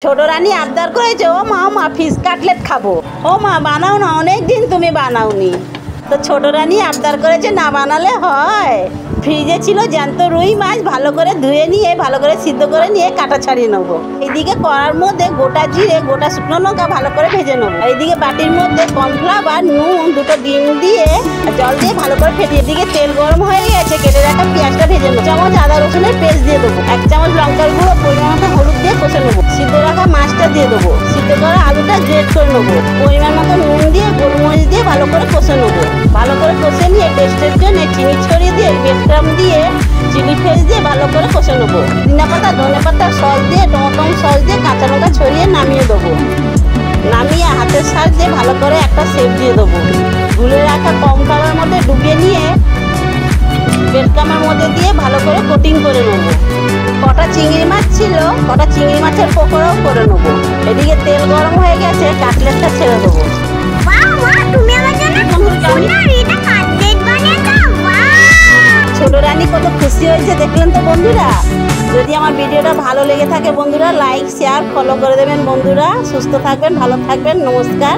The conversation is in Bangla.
ছোট রানী আবদার করেছে, ও মা ফিশ কাটলেট খাবো। ও মা বানাও না, অনেক দিন তুমি বানাওনি। তো ছোট রানী আবদার করেছে, না বানালে হয়। ফ্রিজে ছিল জ্যান্ত রুই মাছ, ভালো করে ধুয়ে নিয়ে ভালো করে সিদ্ধ করে নিয়ে কাটা ছাড়িয়ে নেবো। এইদিকে কড়ার মধ্যে গোটা জিরে গোটা শুকনো লঙ্কা ভালো করে ভেজে নেবো। এইদিকে বাটির মধ্যে কর্নফ্লাওয়ার নুন দুটো ডিম দিয়ে জল দিয়ে ভালো করে ফেটিয়ে, এদিকে তেল গরম হয়ে গেছে, কেটে রাখা পেঁয়াজটা ভেজে নেবো। চামচ আদা রসুনের পেস্ট দিয়ে দেবো, 1 চামচ লঙ্কার গুঁড়ো, পরিমাণ মতো হলুদ দিয়ে কষে নেবো। সিদ্ধ রাখা মাছটা দিয়ে দেবো, সিদ্ধ করা আলুটা গ্রেট করে নেবো, পরিমাণ মতো নুন দিয়ে গোলমরিচ দিয়ে ভালো করে কষে নেবো। ভালো করে কষে নিয়ে টেস্টের জন্য চিনি ছড়িয়ে দিয়ে বেডক্রাম দিয়ে চিলি ফ্লেক্স দিয়ে ভালো করে কষে নেবো। ধনিয়া পাতা ধনে পাতা সস দিয়ে টমেটো সস দিয়ে কাঁচা লঙ্কা ছড়িয়ে নামিয়ে দেবো। নামিয়ে হাতের সাহায্যে ভালো করে একটা শেপ দিয়ে দেবো। গুলে রাখা কর্নফ্লাওয়ারের মধ্যে ডুবিয়ে নিয়ে বেডক্রামের মধ্যে দিয়ে ভালো করে কোটিং করে নেবো। কটা চিংড়ি মাছ ছিল, কটা চিংড়ি মাছের পকোড়াও করে নেবো। এদিকে তেল গরম হয়ে গেছে, কাটলেটটা ছেড়ে দেবো। ছোট রানী কত খুশি হয়েছে দেখলেন তো বন্ধুরা। যদি আমার ভিডিওটা ভালো লেগে থাকে বন্ধুরা, লাইক শেয়ার ফলো করে দেবেন বন্ধুরা। সুস্থ থাকবেন, ভালো থাকবেন, নমস্কার।